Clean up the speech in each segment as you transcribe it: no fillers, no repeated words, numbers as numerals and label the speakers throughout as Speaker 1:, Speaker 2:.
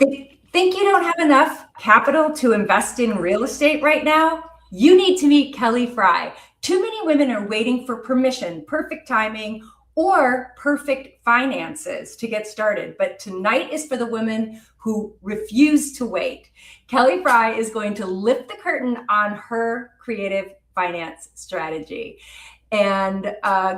Speaker 1: Think you don't have enough capital to invest in real estate right now? You need to meet Kelly Fry. Too many women are waiting for permission, perfect timing, or perfect finances to get started. But tonight is for the women who refuse to wait. Kelly Fry is going to lift the curtain on her creative finance strategy. And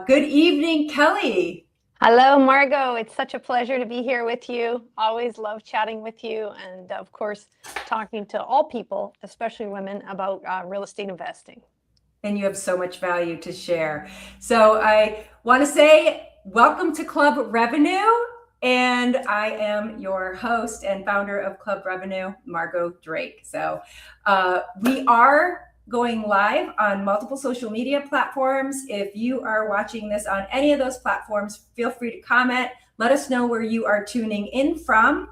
Speaker 1: good evening, Kelly.
Speaker 2: Hello, Margot. It's such a pleasure to be here with you. Always love chatting with you and, of course, talking to all people, especially women, about real estate investing.
Speaker 1: And you have so much value to share. So I want to say welcome to Club RVNU. And I am your host and founder of Club RVNU, Margot Drake. So we are going live on multiple social media platforms. If you are watching this on any of those platforms, feel free to comment. Let us know where you are tuning in from.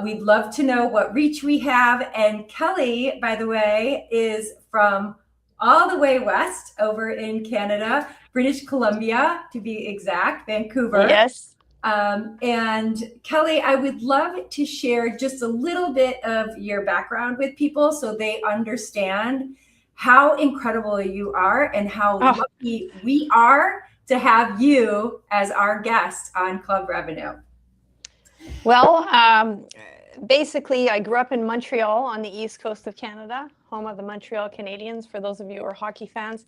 Speaker 1: We'd love to know what reach we have. And Kelly, by the way, is from all the way west over in Canada, British Columbia, to be exact, Vancouver.
Speaker 2: Yes.
Speaker 1: And Kelly, I would love to share just a little bit of your background with people so they understand how incredible you are and how lucky we are to have you as our guest on Club RVNU.
Speaker 2: Well, basically, I grew up in Montreal on the east coast of Canada, home of the Montreal Canadiens, for those of you who are hockey fans.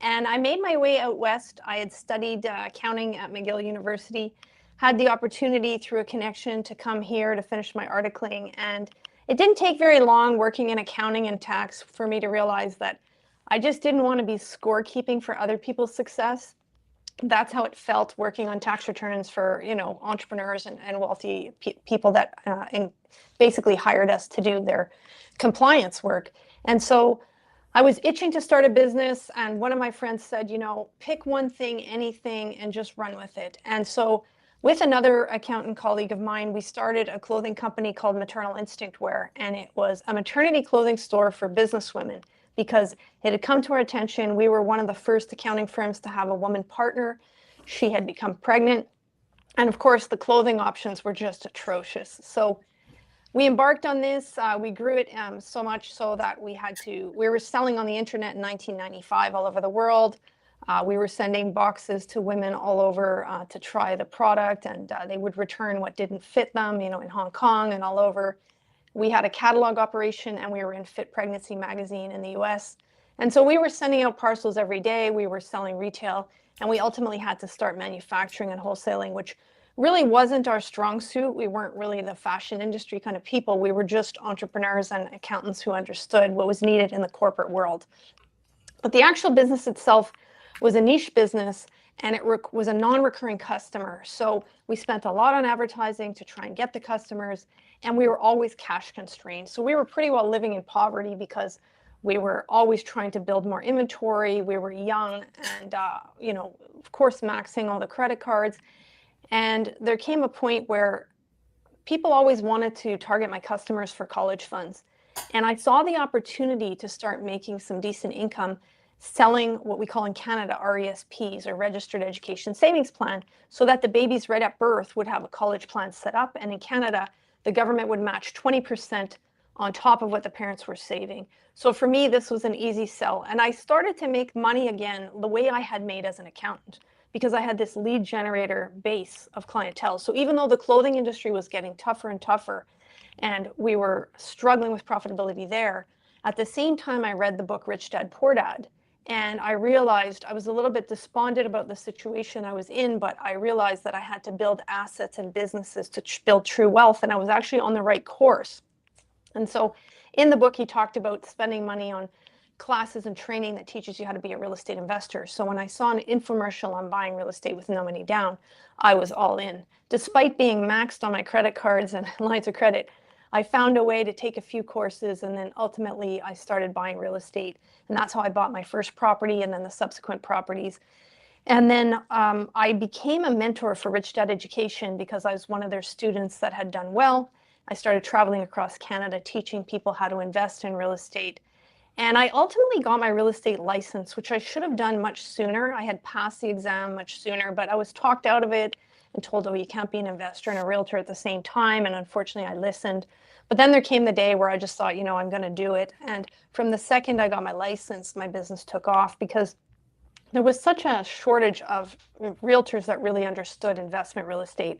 Speaker 2: And I made my way out west. I had studied accounting at McGill University, had the opportunity through a connection to come here to finish my articling. And it didn't take very long working in accounting and tax for me to realize that I just didn't want to be scorekeeping for other people's success. That's how it felt working on tax returns for, entrepreneurs and wealthy people that basically hired us to do their compliance work. And so I was itching to start a business, and one of my friends said, pick one thing, anything, and just run with it. And so with another accountant colleague of mine, we started a clothing company called Maternal Instinct Wear, and it was a maternity clothing store for businesswomen because it had come to our attention. We were one of the first accounting firms to have a woman partner. She had become pregnant, and of course, the clothing options were just atrocious. So we embarked on this. We grew it so much so that we were selling on the internet in 1995 all over the world. We were sending boxes to women all over to try the product, and they would return what didn't fit them, in Hong Kong and all over. We had a catalog operation, and we were in Fit Pregnancy magazine in the US. And so we were sending out parcels every day. We were selling retail, and we ultimately had to start manufacturing and wholesaling, which really wasn't our strong suit. We weren't really the fashion industry kind of people. We were just entrepreneurs and accountants who understood what was needed in the corporate world. But the actual business itself was a niche business, and it was a non-recurring customer. So we spent a lot on advertising to try and get the customers, and we were always cash constrained. So we were pretty well living in poverty because we were always trying to build more inventory. We were young and, of course, maxing all the credit cards. And there came a point where people always wanted to target my customers for college funds. And I saw the opportunity to start making some decent income selling what we call in Canada RESPs, or Registered Education Savings Plan, so that the babies right at birth would have a college plan set up. And in Canada, the government would match 20% on top of what the parents were saving. So for me, this was an easy sell. And I started to make money again the way I had made as an accountant, because I had this lead generator base of clientele. So even though the clothing industry was getting tougher and tougher, and we were struggling with profitability there, at the same time, I read the book Rich Dad, Poor Dad. And I realized I was a little bit despondent about the situation I was in, but I realized that I had to build assets and businesses to build true wealth, and I was actually on the right course. And so in the book, he talked about spending money on classes and training that teaches you how to be a real estate investor. So when I saw an infomercial on buying real estate with no money down, I was all in. Despite being maxed on my credit cards and lines of credit, I found a way to take a few courses, and then ultimately I started buying real estate. And that's how I bought my first property and then the subsequent properties. And then I became a mentor for Rich Dad Education because I was one of their students that had done well. I started traveling across Canada teaching people how to invest in real estate. And I ultimately got my real estate license, which I should have done much sooner. I had passed the exam much sooner, but I was talked out of it and told, oh, you can't be an investor and a realtor at the same time. And unfortunately, I listened. But then there came the day where I just thought, I'm going to do it. And from the second I got my license, my business took off because there was such a shortage of realtors that really understood investment real estate.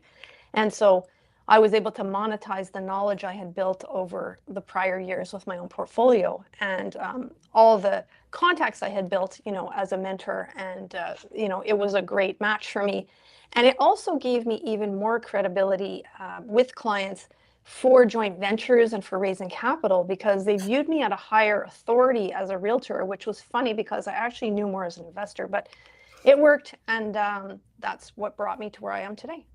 Speaker 2: And so I was able to monetize the knowledge I had built over the prior years with my own portfolio and all the contacts I had built, as a mentor. And, it was a great match for me. And it also gave me even more credibility with clients for joint ventures and for raising capital, because they viewed me at a higher authority as a realtor, which was funny because I actually knew more as an investor, but it worked. And that's what brought me to where I am today.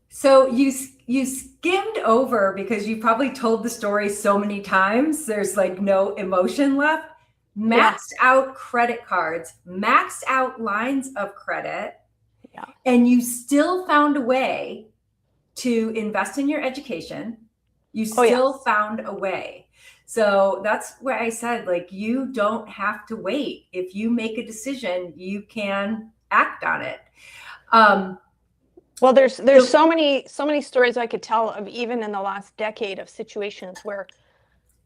Speaker 1: So you skimmed over, because you probably told the story so many times, there's like no emotion left. Maxed out credit cards, maxed out lines of credit, and you still found a way to invest in your education. You still found a way. So that's where I said, like, you don't have to wait. If you make a decision, you can act on it.
Speaker 2: Well, there's so many stories I could tell of, even in the last decade, of situations where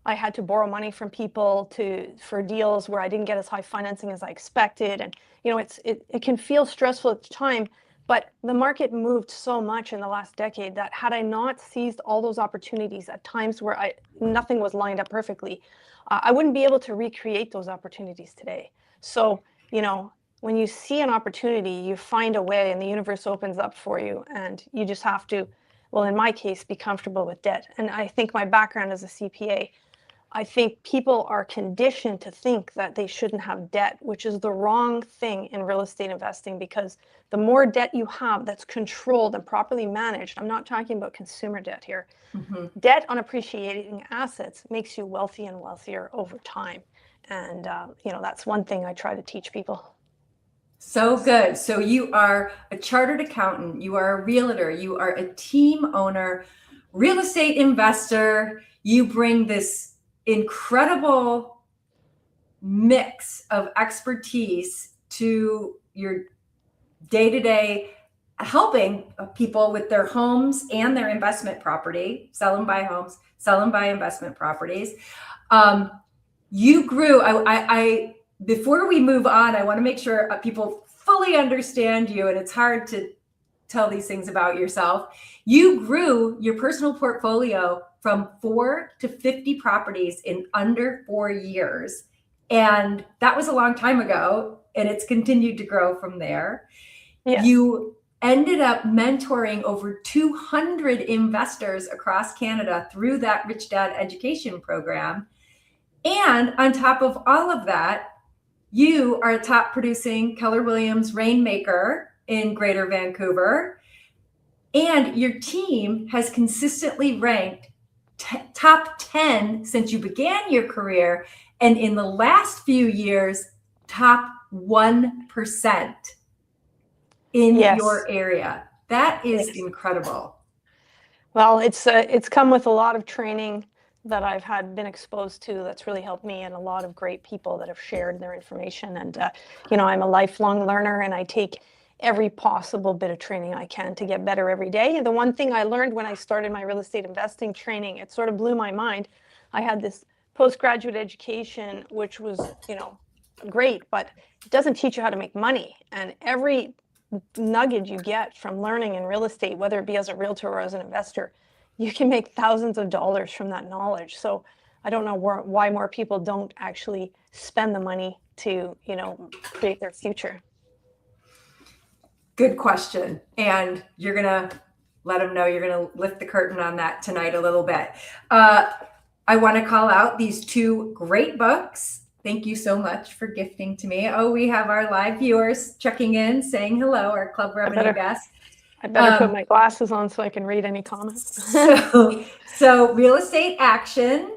Speaker 2: I had to borrow money from people for deals where I didn't get as high financing as I expected. And, it can feel stressful at the time, but the market moved so much in the last decade that had I not seized all those opportunities at times where nothing was lined up perfectly, I wouldn't be able to recreate those opportunities today. So, when you see an opportunity, you find a way and the universe opens up for you, and you just have to, well, in my case, be comfortable with debt. And I think my background as a CPA, I think people are conditioned to think that they shouldn't have debt, which is the wrong thing in real estate investing, because the more debt you have that's controlled and properly managed, I'm not talking about consumer debt here, debt on appreciating assets makes you wealthy and wealthier over time. And, that's one thing I try to teach people.
Speaker 1: So good. So you are a chartered accountant, you are a realtor, you are a team owner, real estate investor. You bring this incredible mix of expertise to your day-to-day, helping people with their homes and their investment property, sell and buy homes, sell and buy investment properties. You grew, before we move on, I want to make sure people fully understand you, and it's hard to tell these things about yourself. You grew your personal portfolio from 4 to 50 properties in under 4 years. And that was a long time ago, and it's continued to grow from there. Yes. You ended up mentoring over 200 investors across Canada through that Rich Dad education program. And on top of all of that, you are a top producing Keller Williams Rainmaker in Greater Vancouver. And your team has consistently ranked top 10 since you began your career. And in the last few years, top 1% in your area. That is incredible.
Speaker 2: Well, it's come with a lot of training that I've been exposed to that's really helped me, and a lot of great people that have shared their information. And, I'm a lifelong learner, and I take every possible bit of training I can to get better every day. And the one thing I learned when I started my real estate investing training, it sort of blew my mind. I had this postgraduate education, which was, great, but it doesn't teach you how to make money. And every nugget you get from learning in real estate, whether it be as a realtor or as an investor, you can make thousands of dollars from that knowledge. So I don't know why more people don't actually spend the money to, create their future.
Speaker 1: Good question. And you're going to let them know you're going to lift the curtain on that tonight a little bit. I want to call out these 2 great books. Thank you so much for gifting to me. Oh, we have our live viewers checking in, saying hello, our Club RVNU guests.
Speaker 2: I better put my glasses on so I can read any comments.
Speaker 1: so Real Estate Action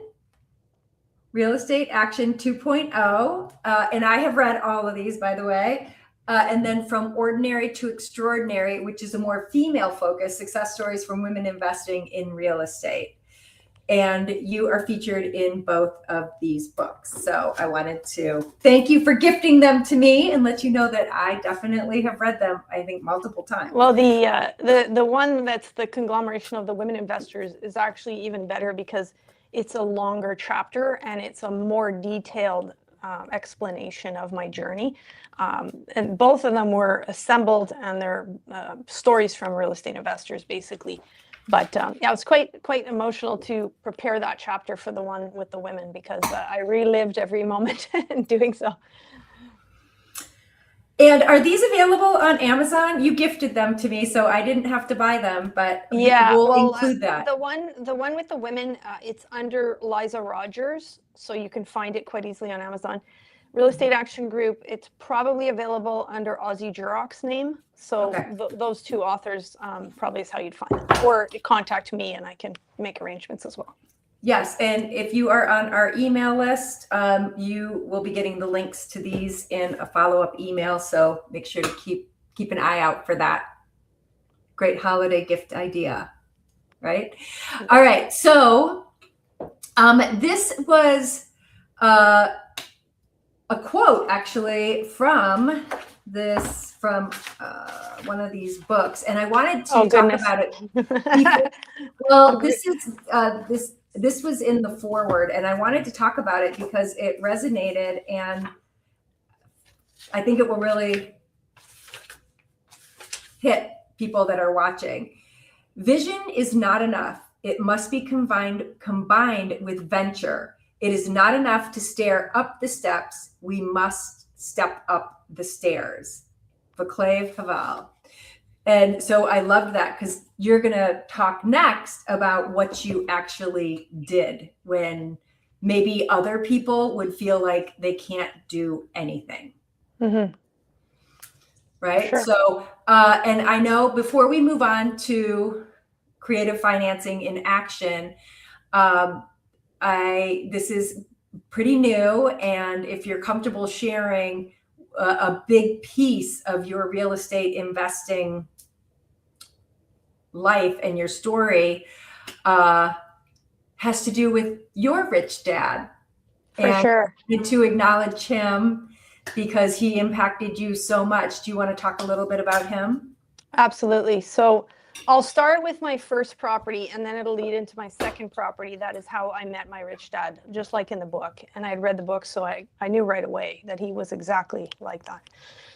Speaker 1: 2.0. And I have read all of these, by the way. And then From Ordinary to Extraordinary, which is a more female focused success stories from women investing in real estate. And you are featured in both of these books. So I wanted to thank you for gifting them to me and let you know that I definitely have read them, I think, multiple times.
Speaker 2: Well, the one that's the conglomeration of the women investors is actually even better because it's a longer chapter and it's a more detailed explanation of my journey. And both of them were assembled and they're stories from real estate investors, basically. But yeah, it was quite emotional to prepare that chapter for the one with the women because I relived every moment in doing so.
Speaker 1: And are these available on Amazon? You gifted them to me, so I didn't have to buy them, but
Speaker 2: Yeah,
Speaker 1: we'll
Speaker 2: well,
Speaker 1: include that.
Speaker 2: the one with the women, it's under Liza Rogers, so you can find it quite easily on Amazon. Real Estate Action Group, it's probably available under Ozzy Jurok's name. So
Speaker 1: Okay.
Speaker 2: those two authors probably is how you'd find it. Or contact me and I can make arrangements as well.
Speaker 1: Yes, and if you are on our email list, you will be getting the links to these in a follow-up email. So make sure to keep an eye out for that. Great holiday gift idea, right? All right, so this was a quote actually from one of these books, and I wanted to talk about it. Well, this was in the foreword, and I wanted to talk about it because it resonated, and I think it will really hit people that are watching. Vision is not enough. It must be combined with venture. It is not enough to stare up the steps. We must step up the stairs. Vaclav Havel. And so I loved that because you're going to talk next about what you actually did when maybe other people would feel like they can't do anything.
Speaker 2: Mm-hmm.
Speaker 1: Right.
Speaker 2: Sure.
Speaker 1: So, and I know before we move on to creative financing in action, this is pretty new. And if you're comfortable sharing a big piece of your real estate investing life and your story has to do with your rich dad.
Speaker 2: For sure.
Speaker 1: And to acknowledge him because he impacted you so much. Do you want to talk a little bit about him?
Speaker 2: Absolutely. So I'll start with my first property and then it'll lead into my second property. That is how I met my rich dad, just like in the book. And I had read the book, so I knew right away that he was exactly like that.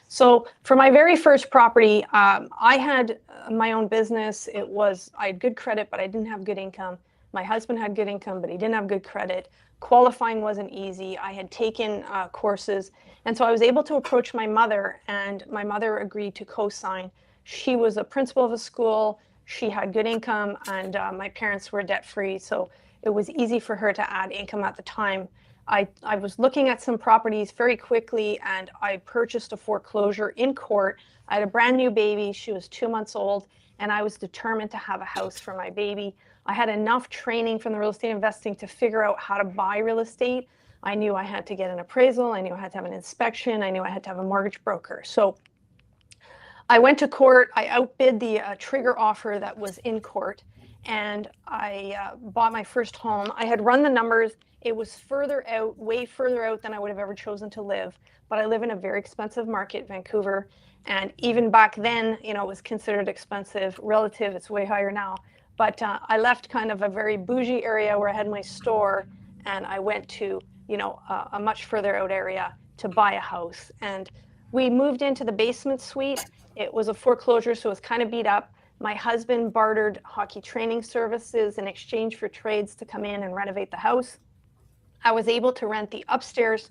Speaker 2: So for my very first property, I had my own business. I had good credit, but I didn't have good income. My husband had good income, but he didn't have good credit. Qualifying wasn't easy. I had taken courses. And so I was able to approach my mother, and my mother agreed to co-sign. She was a principal of a school. She had good income, and my parents were debt-free. So it was easy for her to add income at the time. I was looking at some properties very quickly, and I purchased a foreclosure in court. I had a brand new baby. She was 2 months old, and I was determined to have a house for my baby. I had enough training from the real estate investing to figure out how to buy real estate. I knew I had to get an appraisal. I knew I had to have an inspection. I knew I had to have a mortgage broker. So I went to court. I outbid the trigger offer that was in court, and I bought my first home. I had run the numbers. It was further out, way further out than I would have ever chosen to live. But I live in a very expensive market, Vancouver. And even back then, it was considered expensive. Relative, it's way higher now. But I left kind of a very bougie area where I had my store, and I went to, a much further out area to buy a house. And we moved into the basement suite. It was a foreclosure, so it was kind of beat up. My husband bartered hockey training services in exchange for trades to come in and renovate the house. I was able to rent the upstairs,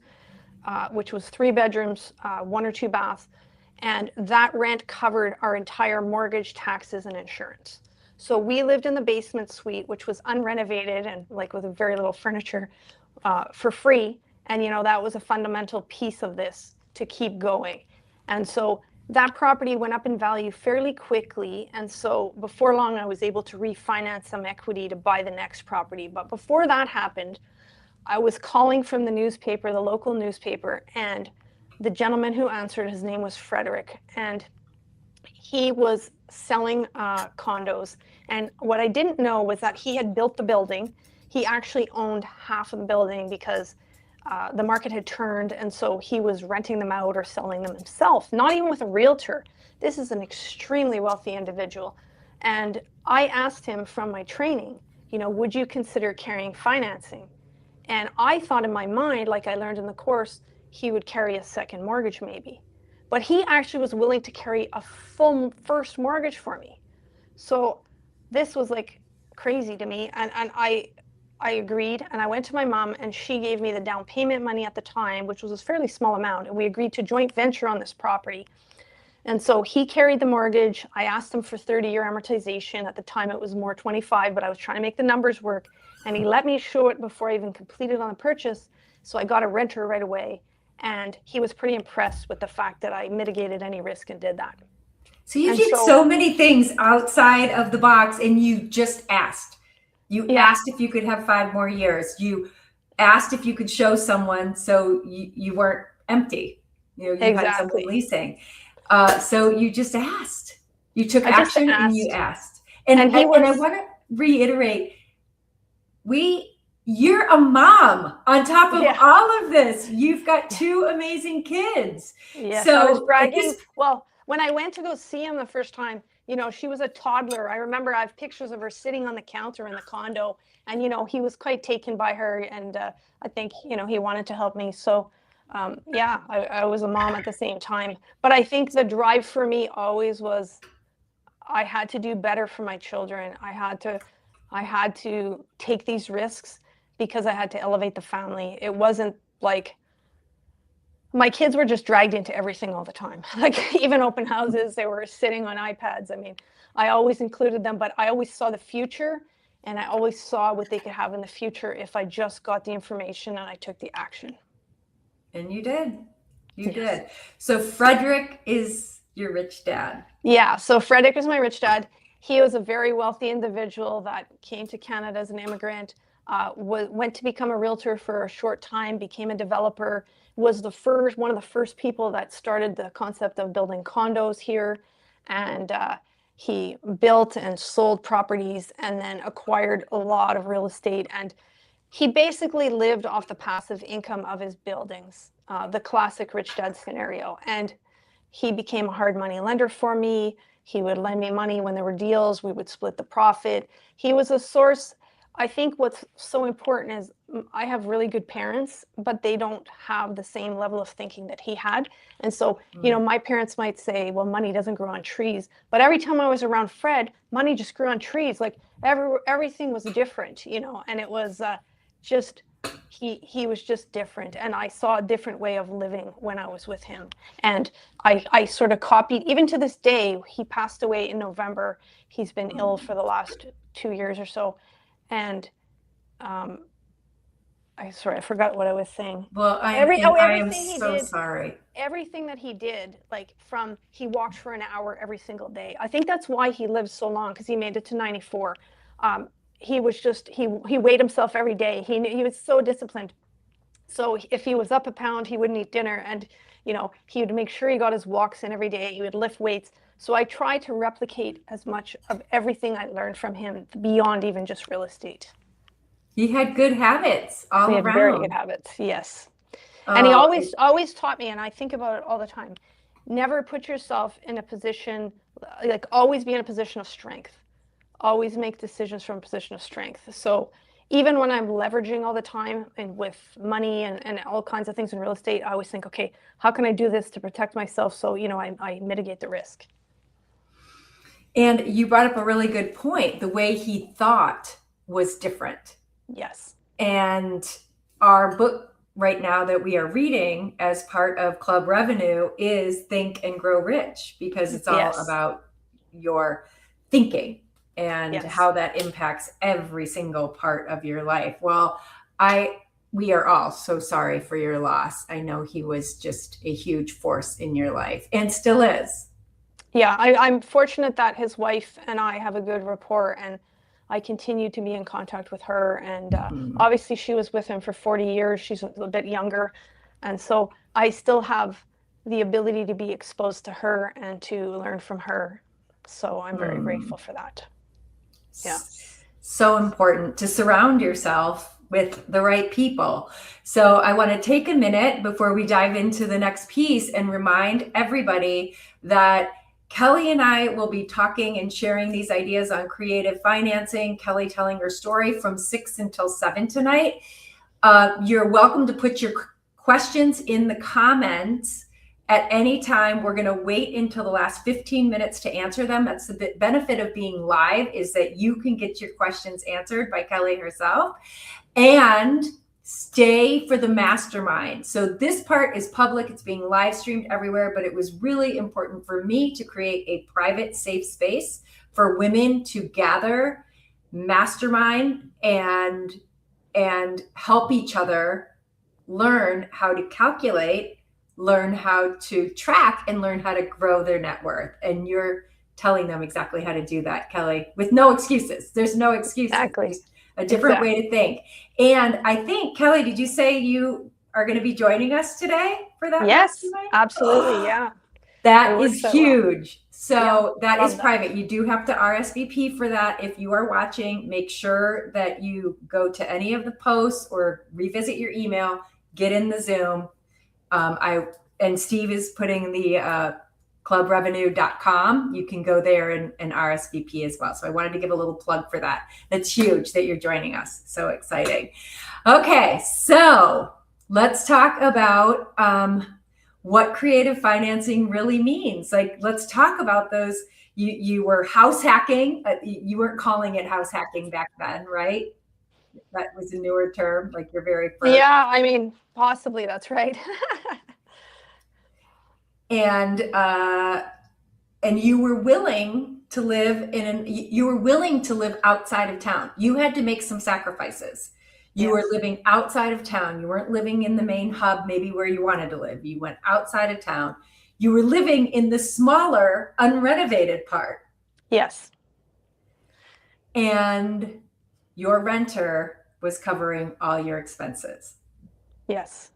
Speaker 2: which was 3 bedrooms, 1 or 2 baths, and that rent covered our entire mortgage, taxes, and insurance. So we lived in the basement suite, which was unrenovated and like with very little furniture, for free. And that was a fundamental piece of this to keep going. And so that property went up in value fairly quickly. And so before long, I was able to refinance some equity to buy the next property. But before that happened, I was calling from the newspaper, the local newspaper, and the gentleman who answered, his name was Frederick, and he was selling condos. And what I didn't know was that he had built the building. He actually owned half of the building because the market had turned, and so he was renting them out or selling them himself, not even with a realtor. This is an extremely wealthy individual. And I asked him from my training, would you consider carrying financing? And I thought in my mind, like I learned in the course, he would carry a second mortgage maybe. But he actually was willing to carry a full first mortgage for me. So this was like crazy to me. And I agreed, and I went to my mom, and she gave me the down payment money at the time, which was a fairly small amount. And we agreed to joint venture on this property. And so he carried the mortgage. I asked him for 30-year amortization. At the time, it was more 25, but I was trying to make the numbers work. And he let me show it before I even completed on the purchase. So I got a renter right away. And he was pretty impressed with the fact that I mitigated any risk and did that.
Speaker 1: So you did so many things outside of the box, and you just asked. You asked if you could have 5 more years. You asked if you could show someone so you weren't empty. You had someone leasing. So you just asked. You took action and you asked. And I want to reiterate, you're a mom on top of all of this. You've got 2 amazing kids.
Speaker 2: Yes, so I was bragging. Well, when I went to go see him the first time, she was a toddler. I remember I have pictures of her sitting on the counter in the condo, and, he was quite taken by her. And I think, he wanted to help me. So, I was a mom at the same time. But I think the drive for me always was I had to do better for my children. I had to take these risks because I had to elevate the family. It wasn't like my kids were just dragged into everything all the time. Like even open houses, they were sitting on iPads. I mean, I always included them, but I always saw the future, and I always saw what they could have in the future if I just got the information and I took the action.
Speaker 1: And you did. You did. So Frederick is your rich dad.
Speaker 2: Yeah. So Frederick is my rich dad. He was a very wealthy individual that came to Canada as an immigrant, went to become a realtor for a short time, became a developer, was one of the first people that started the concept of building condos here. And he built and sold properties and then acquired a lot of real estate. And he basically lived off the passive income of his buildings, the classic rich dad scenario. And he became a hard money lender for me. He would lend me money when there were deals. We would split the profit. He was a source. I think what's so important is I have really good parents, but they don't have the same level of thinking that he had. And so, my parents might say, well, money doesn't grow on trees. But every time I was around Fred, money just grew on trees. Like everything was different, and it was just, he was just different. And I saw a different way of living when I was with him. And I sort of copied, even to this day. He passed away in November. He's been ill for the last 2 years or so. And I forgot what I was saying.
Speaker 1: Well, I am so sorry.
Speaker 2: Everything that he did, like he walked for an hour every single day. I think that's why he lived so long, because he made it to 94. He was just, he weighed himself every day. He was so disciplined. So if he was up a pound, he wouldn't eat dinner. And, he would make sure he got his walks in every day. He would lift weights. So I try to replicate as much of everything I learned from him beyond even just real estate.
Speaker 1: He had good habits all around. He had
Speaker 2: very good habits, yes. And he always taught me, and I think about it all the time, never put yourself in a position, like always be in a position of strength. Always make decisions from a position of strength. So even when I'm leveraging all the time and with money and all kinds of things in real estate, I always think, okay, how can I do this to protect myself so, I mitigate the risk.
Speaker 1: And you brought up a really good point. The way he thought was different.
Speaker 2: Yes.
Speaker 1: And our book right now that we are reading as part of Club RVNU is Think and Grow Rich, because it's all about your thinking and how that impacts every single part of your life. Well, we are all so sorry for your loss. I know he was just a huge force in your life and still is.
Speaker 2: Yeah, I'm fortunate that his wife and I have a good rapport, and I continue to be in contact with her. And obviously she was with him for 40 years. She's a little bit younger. And so I still have the ability to be exposed to her and to learn from her. So I'm very grateful for that. Yeah.
Speaker 1: so important to surround yourself with the right people. So I want to take a minute before we dive into the next piece and remind everybody that Kelly and I will be talking and sharing these ideas on creative financing. Kelly telling her story from 6 until 7 tonight. You're welcome to put your questions in the comments at any time. We're going to wait until the last 15 minutes to answer them. That's the benefit of being live, is that you can get your questions answered by Kelly herself. And stay for the mastermind. So this part is public. It's being live streamed everywhere, but it was really important for me to create a private, safe space for women to gather, mastermind, and help each other learn how to calculate, learn how to track, and learn how to grow their net worth. And you're telling them exactly how to do that, Kelly, with no excuses. There's no excuses.
Speaker 2: Exactly.
Speaker 1: There's a different way to think. And I think, Kelly, did you say you are going to be joining us today for that?
Speaker 2: Yes, absolutely. Yeah.
Speaker 1: That is huge. So
Speaker 2: yeah,
Speaker 1: that is private. You do have to RSVP for that. If you are watching, make sure that you go to any of the posts or revisit your email, get in the Zoom. And Steve is putting the clubrevenue.com. You can go there and RSVP as well. So I wanted to give a little plug for that. That's huge that you're joining us. So exciting. Okay, so let's talk about what creative financing really means. Like, let's talk about those. You were house hacking. You weren't calling it house hacking back then, right? That was a newer term, like your very first.
Speaker 2: Yeah, I mean, possibly that's right.
Speaker 1: And you were willing to live outside of town. You had to make some sacrifices. You were living outside of town. You weren't living in the main hub, maybe where you wanted to live. You went outside of town. You were living in the smaller, unrenovated part.
Speaker 2: Yes.
Speaker 1: And your renter was covering all your expenses.
Speaker 2: Yes.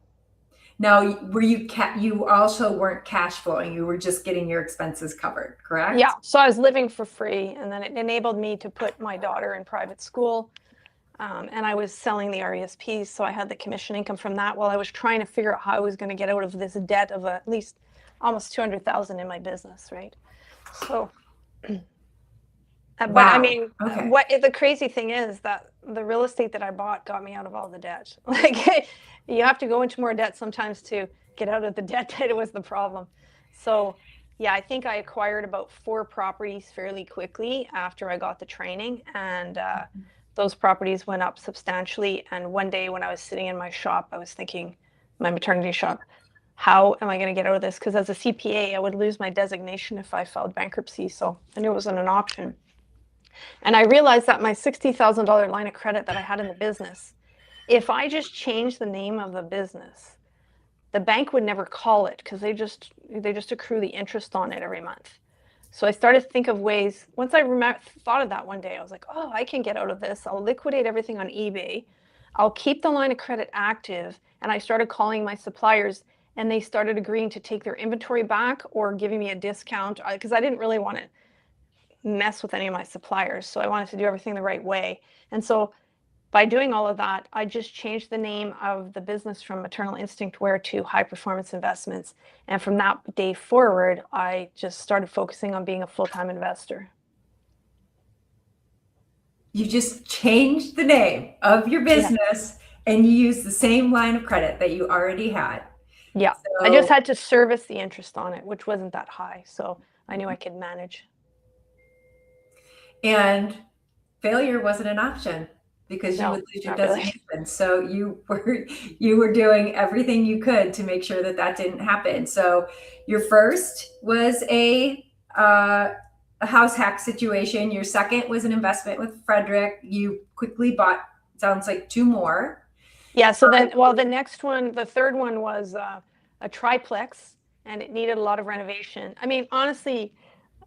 Speaker 1: Now, were you also weren't cash flowing. You were just getting your expenses covered, correct?
Speaker 2: Yeah. So I was living for free, and then it enabled me to put my daughter in private school. And I was selling the RESPs, so I had the commission income from that while I was trying to figure out how I was going to get out of this debt of at least almost $200,000 in my business, right? So, but I mean, what the crazy thing is that the real estate that I bought got me out of all the debt. Like, you have to go into more debt sometimes to get out of the debt that was the problem. So, yeah, I think I acquired about 4 properties fairly quickly after I got the training, and those properties went up substantially. And one day when I was sitting in my shop, I was thinking, my maternity shop, how am I going to get out of this? Because as a CPA, I would lose my designation if I filed bankruptcy. So I knew it wasn't an option. And I realized that my $60,000 line of credit that I had in the business, if I just changed the name of the business, the bank would never call it because they just accrue the interest on it every month. So I started to think of ways. Once I thought of that one day, I was like, oh, I can get out of this. I'll liquidate everything on eBay. I'll keep the line of credit active. And I started calling my suppliers, and they started agreeing to take their inventory back or giving me a discount, because I didn't really want to mess with any of my suppliers. So I wanted to do everything the right way. And so by doing all of that, I just changed the name of the business from Maternal Instinct Wear to High Performance Investments. And from that day forward, I just started focusing on being a full-time investor.
Speaker 1: You just changed the name of your business, and you used the same line of credit that you already had.
Speaker 2: Yeah, so I just had to service the interest on it, which wasn't that high. So I knew I could manage.
Speaker 1: And failure wasn't an option, because you would lose your designation. Really. So you were doing everything you could to make sure that that didn't happen. So your first was a house hack situation. Your second was an investment with Frederick. You quickly bought, sounds like, 2 more.
Speaker 2: Yeah. So then, well, the next one, the third one was a triplex, and it needed a lot of renovation. I mean, honestly,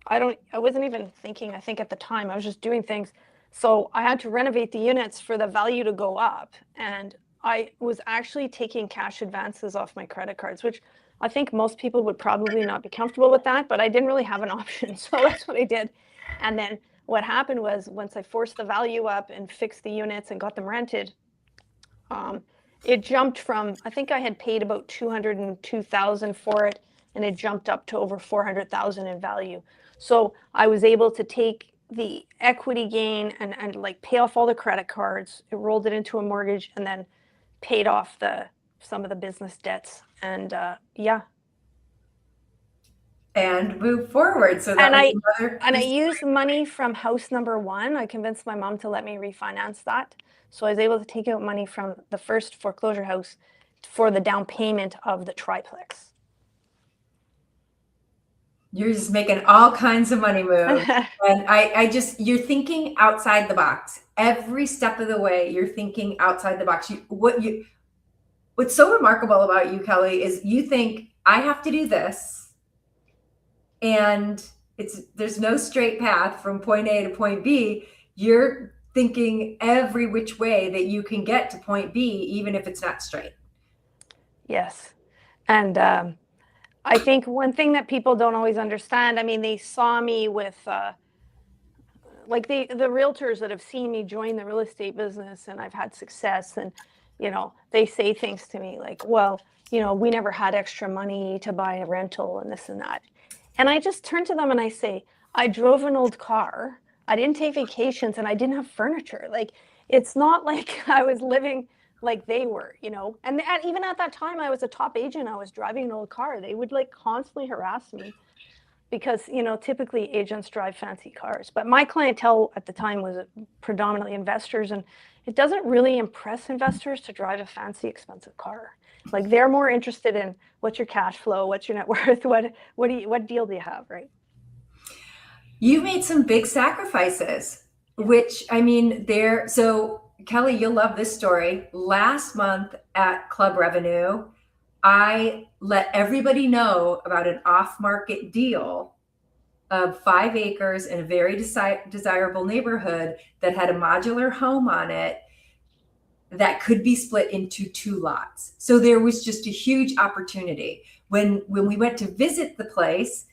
Speaker 2: I wasn't even thinking, I think at the time, I was just doing things. So I had to renovate the units for the value to go up. And I was actually taking cash advances off my credit cards, which I think most people would probably not be comfortable with that, but I didn't really have an option. So that's what I did. And then what happened was once I forced the value up and fixed the units and got them rented, it jumped from, I think I had paid about 202,000 for it, and it jumped up to over 400,000 in value. So I was able to take the equity gain and like pay off all the credit cards. It rolled it into a mortgage and then paid off some of the business debts. And
Speaker 1: and move forward. So that
Speaker 2: and
Speaker 1: was
Speaker 2: I
Speaker 1: another
Speaker 2: and I
Speaker 1: piece.
Speaker 2: used money from house number one. I convinced my mom to let me refinance that. So I was able to take out money from the first foreclosure house for the down payment of the triplex.
Speaker 1: You're just making all kinds of money moves. And you're thinking outside the box. Every step of the way, you're thinking outside the box. What's so remarkable about you, Kelly, is you think, I have to do this, and there's no straight path from point A to point B. You're thinking every which way that you can get to point B, even if it's not straight.
Speaker 2: Yes. And I think one thing that people don't always understand, I mean, they saw me with like the realtors that have seen me join the real estate business and I've had success, and they say things to me like, well, we never had extra money to buy a rental and this and that. And I just turn to them and I say, I drove an old car, I didn't take vacations, and I didn't have furniture. Like, it's not like I was living like they were, and even at that time I was a top agent, I was driving an old car. They would like constantly harass me because typically agents drive fancy cars, but my clientele at the time was predominantly investors, and it doesn't really impress investors to drive a fancy expensive car. Like, they're more interested in what's your cash flow, what's your net worth, what deal do you have, right?
Speaker 1: You made some big sacrifices, which, I mean, so Kelly, you'll love this story. Last month at Club RVNU, I let everybody know about an off-market deal of 5 acres in a very desirable neighborhood that had a modular home on it that could be split into 2 lots. So there was just a huge opportunity. When we went to visit the place,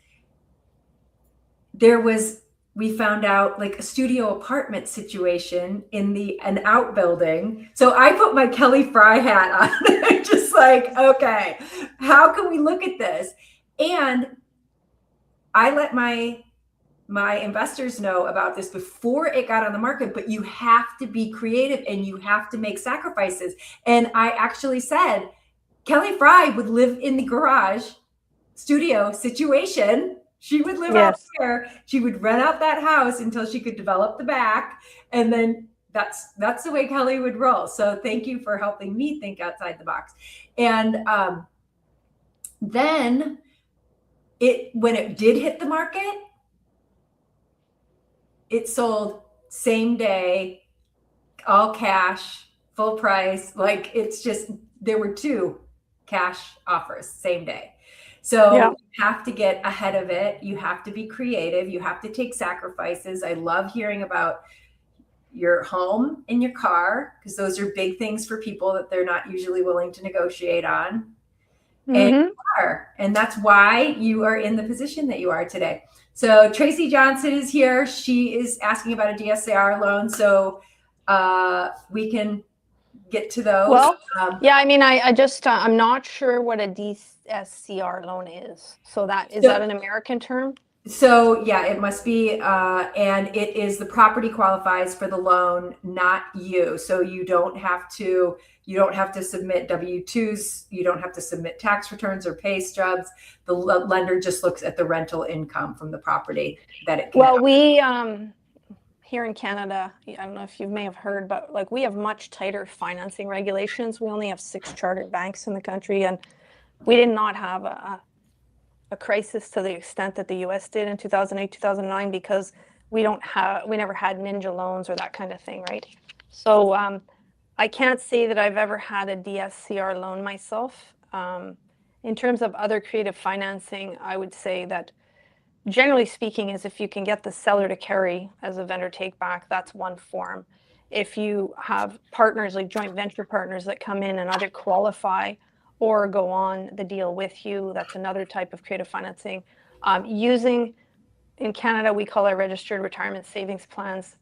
Speaker 1: we found out like a studio apartment situation in an outbuilding. So I put my Kelly Fry hat on, just like, okay, how can we look at this? And I let my investors know about this before it got on the market, but you have to be creative and you have to make sacrifices. And I actually said, Kelly Fry would live in the garage studio situation. She would live out there. She would rent out that house until she could develop the back. And then that's the way Kelly would roll. So thank you for helping me think outside the box. And then when it did hit the market, it sold same day, all cash, full price. Like, it's just, there were 2 cash offers same day. So you have to get ahead of it. You have to be creative. You have to take sacrifices. I love hearing about your home and your car, because those are big things for people that they're not usually willing to negotiate on. Mm-hmm. And you are. And that's why you are in the position that you are today. So Tracy Johnson is here. She is asking about a DSCR loan. So we can get to those.
Speaker 2: Well, I mean, I just, I'm not sure what a DSCR loan is. So that an American term? So
Speaker 1: yeah, it must be, and it is the property qualifies for the loan, not you. So you don't have to submit W-2s. You don't have to submit tax returns or pay stubs. The lender just looks at the rental income from the property that it can.
Speaker 2: Well, we, here in Canada, I don't know if you may have heard, but like, we have much tighter financing regulations. We only have 6 chartered banks in the country, and we did not have a crisis to the extent that the US did in 2008, 2009, because we never had ninja loans or that kind of thing, right? So I can't say that I've ever had a DSCR loan myself. In terms of other creative financing, I would say that generally speaking is if you can get the seller to carry as a vendor take back, that's one form. If you have partners like joint venture partners that come in and either qualify or go on the deal with you, that's another type of creative financing. Using in Canada, we call our registered retirement savings plans.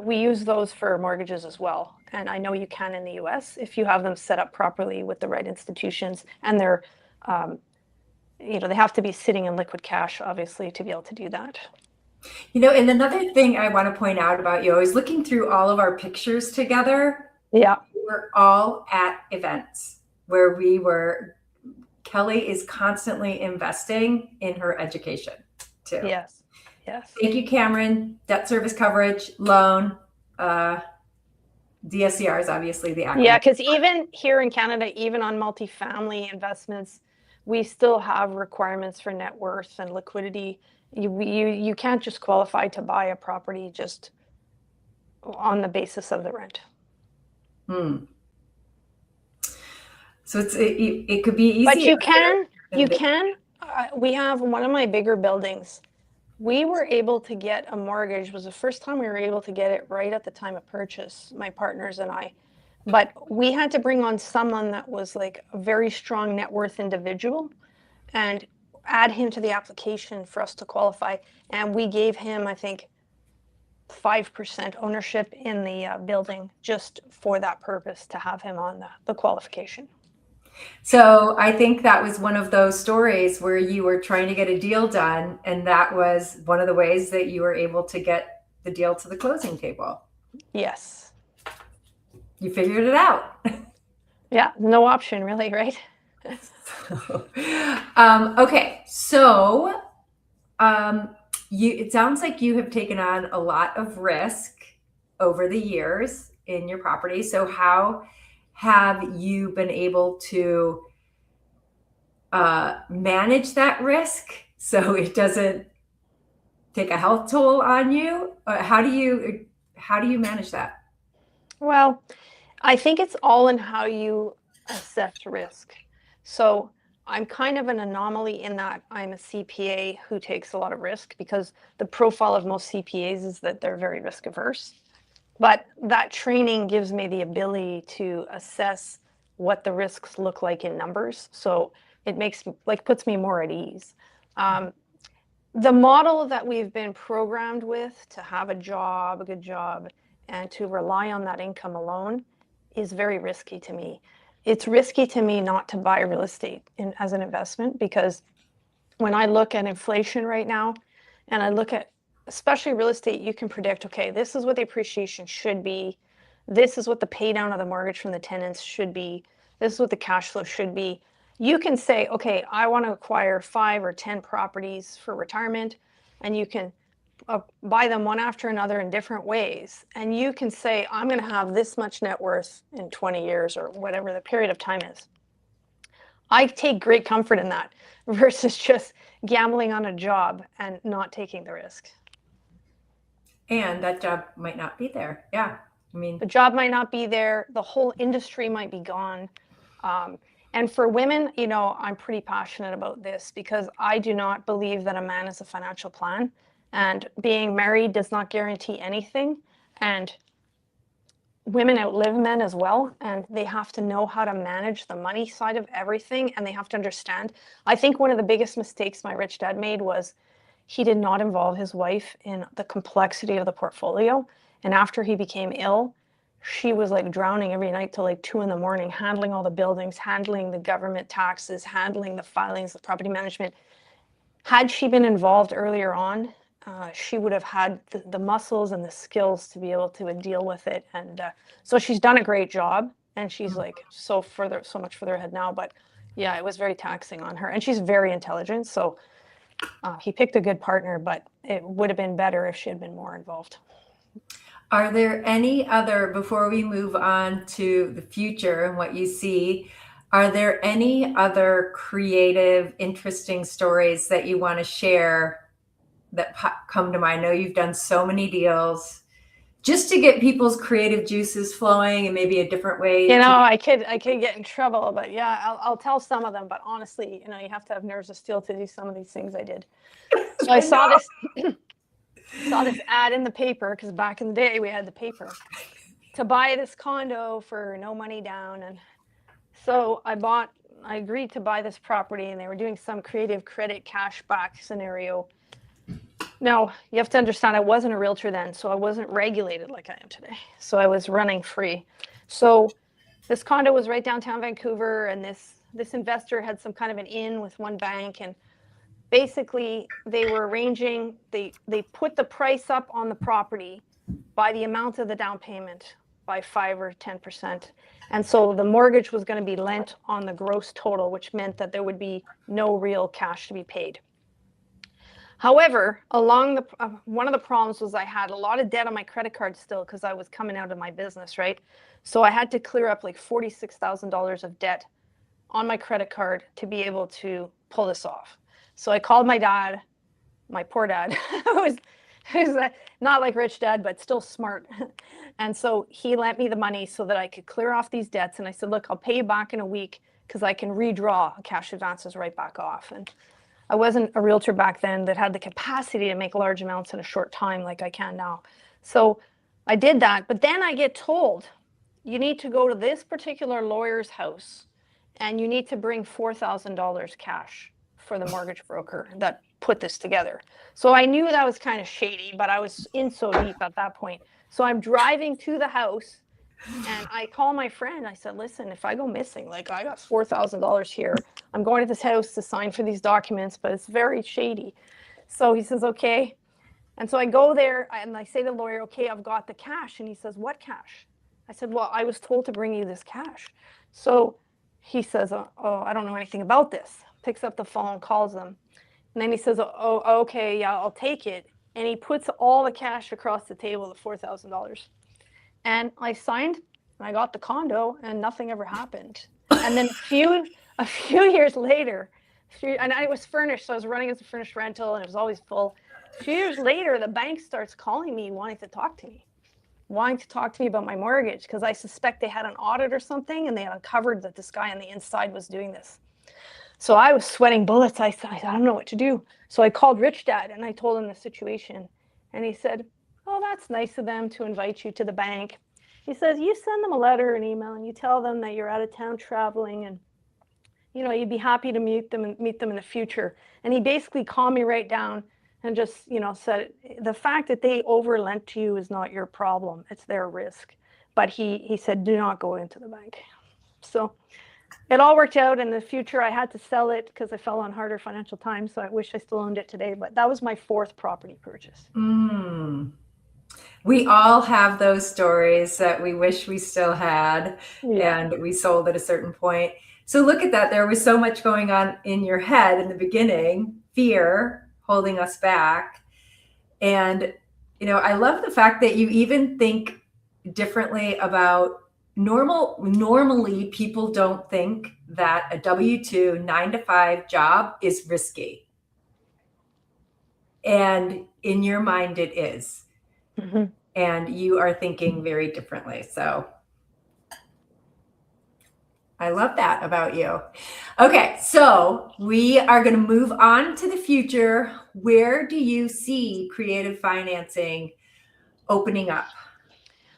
Speaker 2: We use those for mortgages as well. And I know you can in the US if you have them set up properly with the right institutions, and they're, they have to be sitting in liquid cash, obviously, to be able to do that.
Speaker 1: And another thing I want to point out about you, I was looking through all of our pictures together.
Speaker 2: Yeah.
Speaker 1: We're all at events where Kelly is constantly investing in her education too.
Speaker 2: Yes. Yes.
Speaker 1: Thank you, Cameron. Debt service coverage, loan, DSCR is obviously the acronym.
Speaker 2: Yeah, because even here in Canada, even on multifamily investments, we still have requirements for net worth and liquidity. You can't just qualify to buy a property just on the basis of the rent.
Speaker 1: So it could be easy.
Speaker 2: But you can. We have one of my bigger buildings. We were able to get a mortgage. It was the first time we were able to get it right at the time of purchase, my partners and I. But we had to bring on someone that was like a very strong net worth individual and add him to the application for us to qualify. And we gave him, I think, 5% ownership in the building just for that purpose, to have him on the qualification.
Speaker 1: So I think that was one of those stories where you were trying to get a deal done, and that was one of the ways that you were able to get the deal to the closing table.
Speaker 2: Yes.
Speaker 1: You figured it out.
Speaker 2: Yeah, no option really, right?
Speaker 1: Okay, so it sounds like you have taken on a lot of risk over the years in your property. So how have you been able to manage that risk so it doesn't take a health toll on you? How do you manage that?
Speaker 2: Well, I think it's all in how you assess risk. So I'm kind of an anomaly in that I'm a CPA who takes a lot of risk, because the profile of most CPAs is that they're very risk averse. But that training gives me the ability to assess what the risks look like in numbers. So it puts me more at ease. The model that we've been programmed with to have a good job, and to rely on that income alone is very risky to me. It's risky to me not to buy real estate as an investment, because when I look at inflation right now, and I look at especially real estate, you can predict, okay, this is what the appreciation should be. This is what the pay down of the mortgage from the tenants should be. This is what the cash flow should be. You can say, okay, I want to acquire 5 or 10 properties for retirement, and you can buy them one after another in different ways. And you can say, I'm going to have this much net worth in 20 years or whatever the period of time is. I take great comfort in that versus just gambling on a job and not taking the risk.
Speaker 1: And that job might not be there. Yeah. I mean,
Speaker 2: the job might not be there. The whole industry might be gone. And for women, I'm pretty passionate about this, because I do not believe that a man is a financial plan, and being married does not guarantee anything. And women outlive men as well, and they have to know how to manage the money side of everything, and they have to understand. I think one of the biggest mistakes my rich dad made was he did not involve his wife in the complexity of the portfolio. And after he became ill, she was like drowning every night till like 2 a.m, handling all the buildings, handling the government taxes, handling the filings, the property management. Had she been involved earlier on, she would have had the muscles and the skills to be able to deal with it. And so she's done a great job, and she's like so much further ahead now. But yeah, it was very taxing on her, and she's very intelligent. So he picked a good partner, but it would have been better if she had been more involved.
Speaker 1: Are there any other, before we move on to the future and what you see, are there any other creative, interesting stories that you want to share that come to mind? I know you've done so many deals, just to get people's creative juices flowing, and maybe a different way.
Speaker 2: I could get in trouble, but yeah, I'll tell some of them. But honestly, you have to have nerves of steel to do some of these things I did. So I saw this ad in the paper, because back in the day we had the paper, to buy this condo for no money down. And so I agreed to buy this property, and they were doing some creative credit cashback scenario. Now, you have to understand, I wasn't a realtor then, so I wasn't regulated like I am today. So I was running free. So this condo was right downtown Vancouver, and this investor had some kind of an in with one bank, and basically they were arranging, they put the price up on the property by the amount of the down payment by 5 or 10%. And so the mortgage was going to be lent on the gross total, which meant that there would be no real cash to be paid. However, along the one of the problems was I had a lot of debt on my credit card still because I was coming out of my business, right? So I had to clear up like $46,000 of debt on my credit card to be able to pull this off. So I called my dad, my poor dad, who's not like rich dad, but still smart. And so he lent me the money so that I could clear off these debts. And I said, look, I'll pay you back in a week because I can redraw cash advances right back off. And I wasn't a realtor back then that had the capacity to make large amounts in a short time like I can now. So I did that. But then I get told, you need to go to this particular lawyer's house and you need to bring $4,000 cash for the mortgage broker that put this together. So I knew that was kind of shady, but I was in so deep at that point. So I'm driving to the house and I call my friend. I said, listen, if I go missing, like I got $4,000 here. I'm going to this house to sign for these documents, but it's very shady. So he says, okay. And so I go there and I say to the lawyer, okay, I've got the cash. And he says, what cash? I said, well, I was told to bring you this cash. So he says, oh, I don't know anything about this. Picks up the phone, calls them. And then he says, oh, okay, yeah, I'll take it. And he puts all the cash across the table, the $4,000. And I signed and I got the condo and nothing ever happened. And then a few years later, and it was furnished, so I was running as a furnished rental and it was always full. A few years later, the bank starts calling me, wanting to talk to me about my mortgage because I suspect they had an audit or something and they had uncovered that this guy on the inside was doing this. So I was sweating bullets. I said, I don't know what to do. So I called Rich Dad and I told him the situation. And he said, oh, that's nice of them to invite you to the bank. He says, you send them a letter or an email and you tell them that you're out of town traveling and, you know, you'd be happy to meet them in the future. And he basically calmed me right down and just, you know, said, the fact that they overlent to you is not your problem. It's their risk. But he said, do not go into the bank. So it all worked out. In the future, I had to sell it because I fell on harder financial times. So I wish I still owned it today. But that was my fourth property purchase.
Speaker 1: We all have those stories that we wish we still had, and we sold at a certain point. So look at that. There was so much going on in your head in the beginning, fear holding us back. And, you know, I love the fact that you even think differently about normally people don't think that a W-2 9-to-5 job is risky. And in your mind it is. Mm-hmm. And you are thinking very differently. So I love that about you. Okay, so we are going to move on to the future. Where do you see creative financing opening up?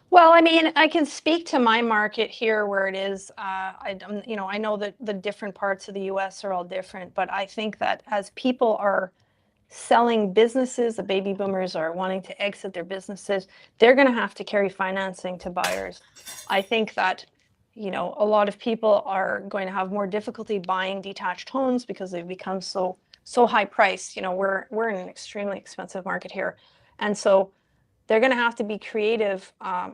Speaker 2: Well, I mean, I can speak to my market here where it is. I know that the different parts of the U.S. are all different, but I think that as people are selling businesses, the baby boomers are wanting to exit their businesses, they're going to have to carry financing to buyers. I think that, you know, a lot of people are going to have more difficulty buying detached homes because they've become so high priced. You know, we're in an extremely expensive market here, and so they're going to have to be creative,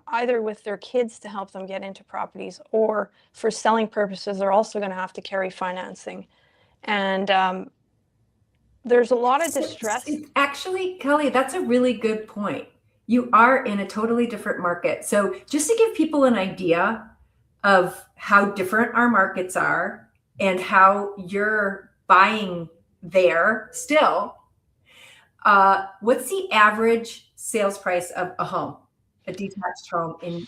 Speaker 2: either with their kids to help them get into properties, or for selling purposes, they're also going to have to carry financing. And there's a lot of distress.
Speaker 1: Actually, Kelly, that's a really good point. You are in a totally different market. So just to give people an idea of how different our markets are and how you're buying there still, what's the average sales price of a home, a detached home in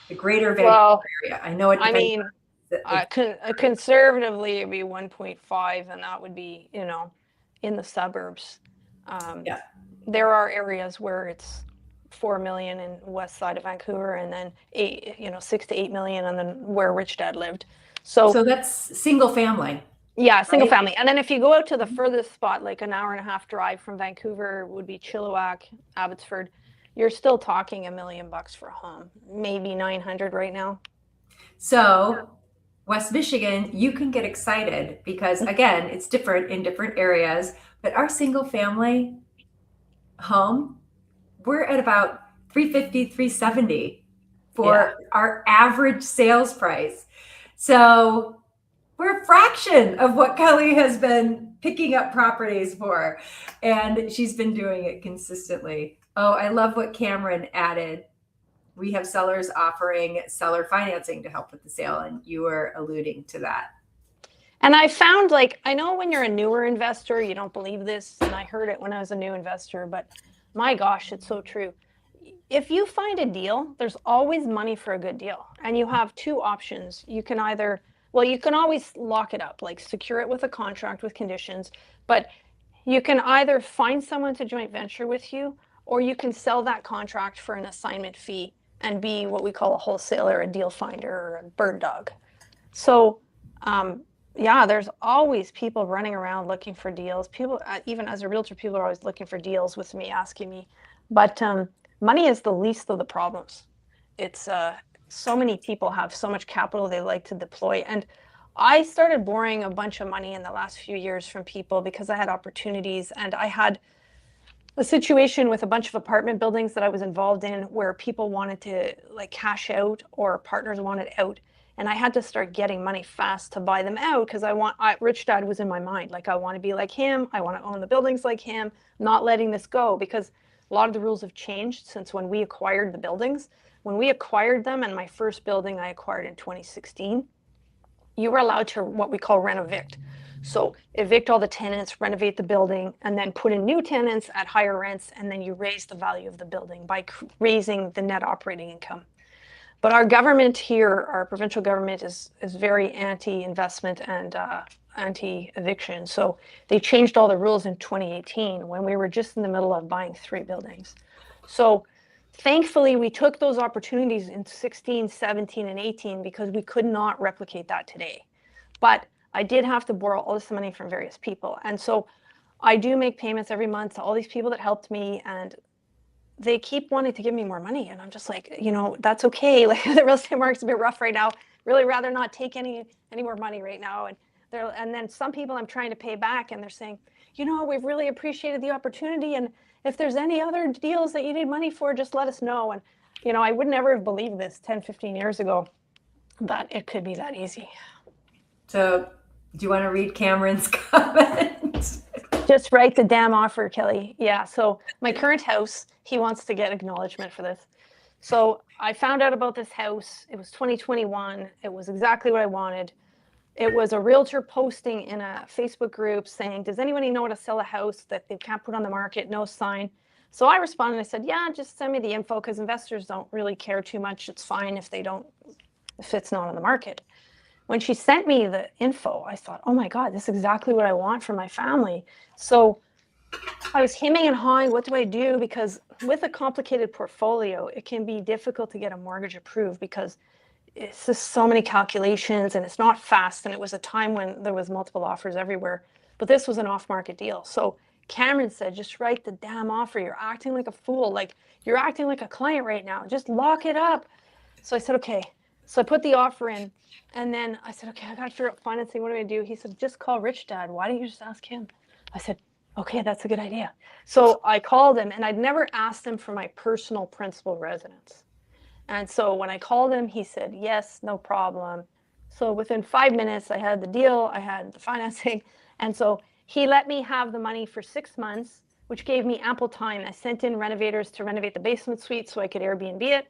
Speaker 1: the greater Vancouver area? I know it depends.
Speaker 2: Conservatively, it'd be 1.5, and that would be, you know, in the suburbs. There are areas where it's 4 million in west side of Vancouver, and then 6 to 8 million, and then where Rich Dad lived. So
Speaker 1: that's single family.
Speaker 2: Yeah, single
Speaker 1: right?
Speaker 2: family. And then if you go out to the furthest spot, like an hour and a half drive from Vancouver would be Chilliwack, Abbotsford, you're still talking $1 million for a home, maybe 900 right now.
Speaker 1: So West Michigan, you can get excited because again, it's different in different areas, but our single family home, we're at about 350, 370
Speaker 2: Yeah.
Speaker 1: for our average sales price. So we're a fraction of what Kelly has been picking up properties for. And she's been doing it consistently. Oh, I love what Cameron added. We have sellers offering seller financing to help with the sale. And you were alluding to that.
Speaker 2: And I found, like, I know when you're a newer investor, you don't believe this. And I heard it when I was a new investor, but my gosh, it's so true. If you find a deal, there's always money for a good deal. And you have two options. You can either, well, you can always lock it up, like secure it with a contract with conditions, but you can either find someone to joint venture with you, or you can sell that contract for an assignment fee and be what we call a wholesaler, a deal finder, or a bird dog. So, yeah, there's always people running around looking for deals. People, even as a realtor, people are always looking for deals with me, asking me. But money is the least of the problems. It's so many people have so much capital they like to deploy. And I started borrowing a bunch of money in the last few years from people because I had opportunities, and I had a situation with a bunch of apartment buildings that I was involved in where people wanted to like cash out or partners wanted out. And I had to start getting money fast to buy them out because Rich Dad was in my mind. Like, I want to be like him. I want to own the buildings like him, not letting this go because a lot of the rules have changed since when we acquired the buildings. When we acquired them, and my first building I acquired in 2016, you were allowed to what we call rent evict. So evict all the tenants, renovate the building, and then put in new tenants at higher rents, and then you raise the value of the building by raising the net operating income. But our government here, our provincial government, is very anti-investment and anti-eviction. So they changed all the rules in 2018 when we were just in the middle of buying 3 buildings. So thankfully, we took those opportunities in 16, 17, and 18 because we could not replicate that today. But I did have to borrow all this money from various people. And so I do make payments every month to all these people that helped me, and they keep wanting to give me more money. And I'm just like, that's okay. Like, the real estate market's a bit rough right now. Really rather not take any more money right now. And then some people I'm trying to pay back, and they're saying, we've really appreciated the opportunity. And if there's any other deals that you need money for, just let us know. And, I would never have believed this 10, 15 years ago, that it could be that easy.
Speaker 1: So do you want to read Cameron's comment?
Speaker 2: Just write the damn offer, Kelly. Yeah. So my current house, he wants to get acknowledgement for this. So I found out about this house. It was 2021. It was exactly what I wanted. It was a realtor posting in a Facebook group saying, does anybody know how to sell a house that they can't put on the market? No sign. So I responded. I said, yeah, just send me the info because investors don't really care too much. It's fine if it's not on the market. When she sent me the info, I thought, oh my God, this is exactly what I want for my family. So I was hemming and hawing, what do I do? Because with a complicated portfolio, it can be difficult to get a mortgage approved because it's just so many calculations and it's not fast. And it was a time when there was multiple offers everywhere, but this was an off-market deal. So Cameron said, just write the damn offer. You're acting like a fool. Like, you're acting like a client right now. Just lock it up. So I said, okay. So I put the offer in, and then I said, okay, I got to figure out financing. What do I do? He said, just call Rich Dad. Why don't you just ask him? I said, okay, that's a good idea. So I called him, and I'd never asked him for my personal principal residence. And so when I called him, he said, yes, no problem. So within 5 minutes, I had the deal, I had the financing. And so he let me have the money for 6 months, which gave me ample time. I sent in renovators to renovate the basement suite so I could Airbnb it.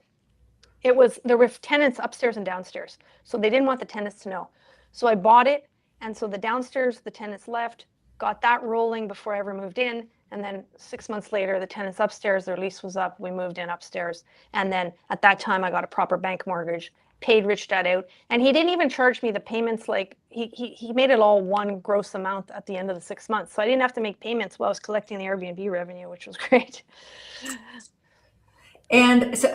Speaker 2: There were tenants upstairs and downstairs, so they didn't want the tenants to know. So I bought it, and so the downstairs, the tenants left, got that rolling before I ever moved in, and then 6 months later, the tenants upstairs, their lease was up, we moved in upstairs, and then at that time, I got a proper bank mortgage, paid Rich Dad out, and he didn't even charge me the payments. Like, he made it all one gross amount at the end of the 6 months, so I didn't have to make payments while I was collecting the Airbnb revenue, which was great.
Speaker 1: And so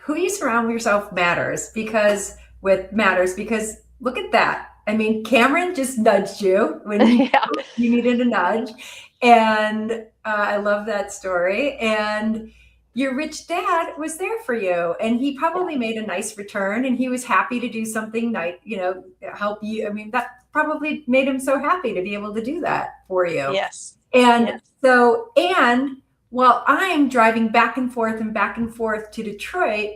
Speaker 1: who you surround yourself matters because look at that. I mean, Cameron just nudged you when
Speaker 2: Yeah.
Speaker 1: you needed a nudge. And I love that story. And your rich dad was there for you. And he probably made a nice return, and he was happy to do something nice, help you. I mean, that probably made him so happy to be able to do that for you.
Speaker 2: Yes.
Speaker 1: And
Speaker 2: Yes.
Speaker 1: so, and while I'm driving back and forth to Detroit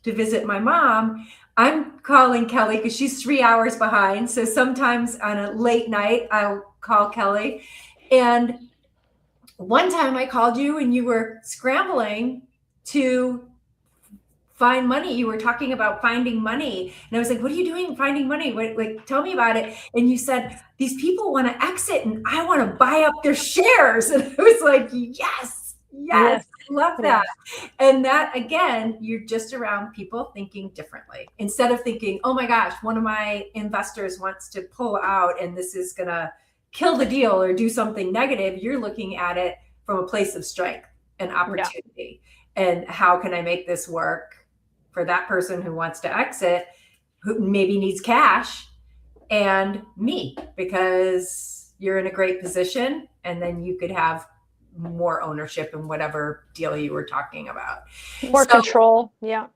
Speaker 1: to visit my mom, I'm calling Kelly because she's 3 hours behind. So sometimes on a late night, I'll call Kelly. And one time I called you and you were scrambling to find money. You were talking about finding money. And I was like, what are you doing finding money? Like, tell me about it. And you said, these people want to exit and I want to buy up their shares. And I was like, yes, love that. And that, again, you're just around people thinking differently. Instead of thinking, oh my gosh, one of my investors wants to pull out and this is going to kill the deal or do something negative, you're looking at it from a place of strength and opportunity. And how can I make this work for that person who wants to exit, who maybe needs cash, and me, because you're in a great position, and then you could have more ownership in whatever deal you were talking about.
Speaker 2: More control. Yeah.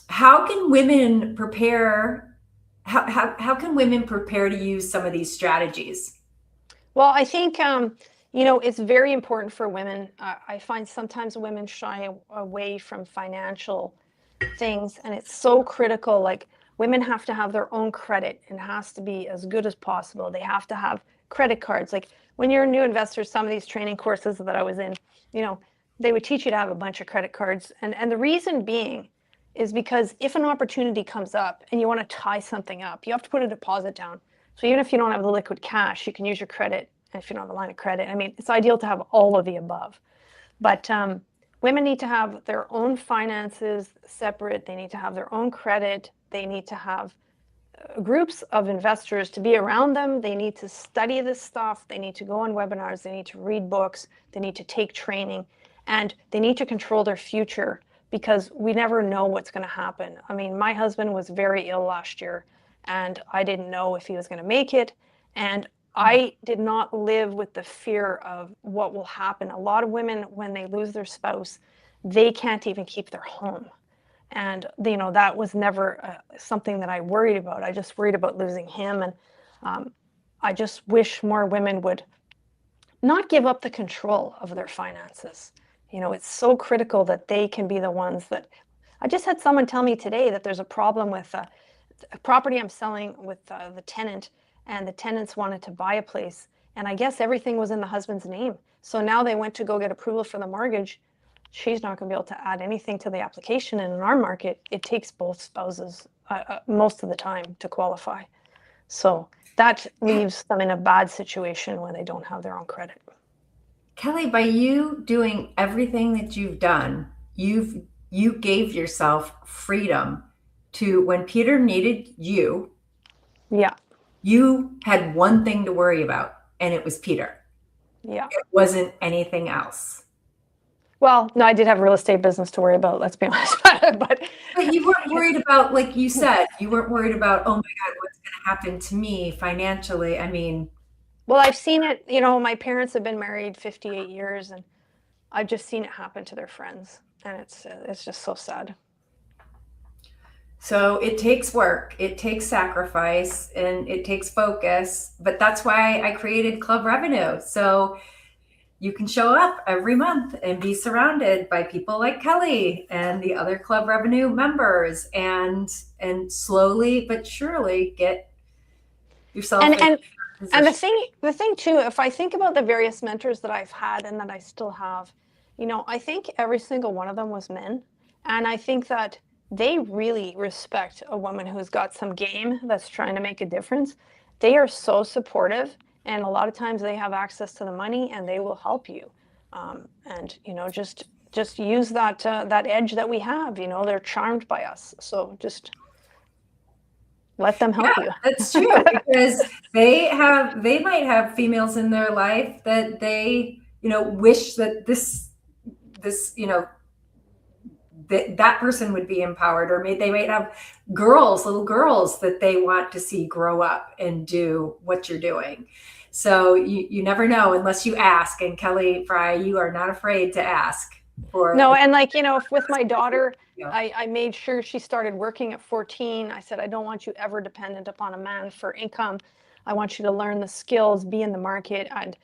Speaker 1: How can women prepare? How can women prepare to use some of these strategies?
Speaker 2: Well, I think it's very important for women. I find sometimes women shy away from financial things, and it's so critical. Like, women have to have their own credit, and it has to be as good as possible. They have to have credit cards. Like, when you're a new investor, some of these training courses that I was in, they would teach you to have a bunch of credit cards. And the reason being is because if an opportunity comes up and you want to tie something up, you have to put a deposit down. So even if you don't have the liquid cash, you can use your credit. And if you don't have a line of credit, I mean, it's ideal to have all of the above. But women need to have their own finances separate. They need to have their own credit. They need to have groups of investors to be around them. They need to study this stuff. They need to go on webinars. They need to read books. They need to take training. And they need to control their future, because we never know what's going to happen. I mean, my husband was very ill last year, and I didn't know if he was going to make it. And I did not live with the fear of what will happen. A lot of women, when they lose their spouse, they can't even keep their home. And, that was never something that I worried about. I just worried about losing him. And I just wish more women would not give up the control of their finances. It's so critical that they can be the ones that. I just had someone tell me today that there's a problem with a property I'm selling with the tenant, and the tenants wanted to buy a place. And I guess everything was in the husband's name. So now they went to go get approval for the mortgage. She's not going to be able to add anything to the application. And in our market, it takes both spouses most of the time to qualify. So that leaves them in a bad situation when they don't have their own credit.
Speaker 1: Kelly, by you doing everything that you've done, you gave yourself freedom to, when Peter needed you, you had one thing to worry about, and it was Peter.
Speaker 2: Yeah.
Speaker 1: It wasn't anything else.
Speaker 2: Well, no, I did have a real estate business to worry about, let's be honest. but
Speaker 1: you weren't worried about, like you said, you weren't worried about, oh my God, what's going to happen to me financially? I mean.
Speaker 2: Well, I've seen it, my parents have been married 58 years, and I've just seen it happen to their friends. And it's just so sad.
Speaker 1: So it takes work, it takes sacrifice, and it takes focus. But that's why I created Club RVNU. So you can show up every month and be surrounded by people like Kelly and the other Club RVNU members, and slowly but surely get yourself
Speaker 2: and the thing too, if I think about the various mentors that I've had and that I still have, I think every single one of them was men. And I think that they really respect a woman who's got some game, that's trying to make a difference. They are so supportive, and a lot of times they have access to the money and they will help you. And just use that edge that we have. They're charmed by us, so just let them help you.
Speaker 1: That's true, because they might have females in their life that they wish that this that person would be empowered, or maybe they might have little girls that they want to see grow up and do what you're doing. So you never know unless you ask. And Kelly Fry, you are not afraid to ask for.
Speaker 2: No, and like, with my daughter,
Speaker 1: Yeah.
Speaker 2: I made sure she started working at 14. I said, I don't want you ever dependent upon a man for income. I want you to learn the skills, be in the market. And,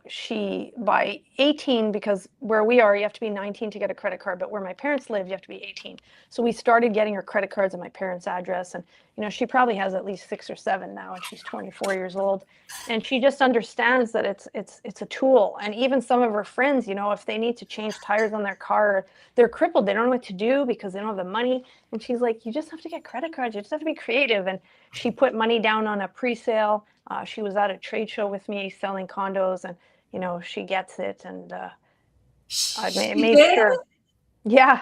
Speaker 2: she, by 18, because where we are, you have to be 19 to get a credit card, but where my parents live, you have to be 18. So we started getting her credit cards at my parents' address. And, she probably has at least 6 or 7 now, and she's 24 years old. And she just understands that it's a tool. And even some of her friends, if they need to change tires on their car, they're crippled, they don't know what to do because they don't have the money. And she's like, you just have to get credit cards, you just have to be creative. And she put money down on a pre-sale. She was at a trade show with me selling condos, and she gets it. And I made sure. Yeah.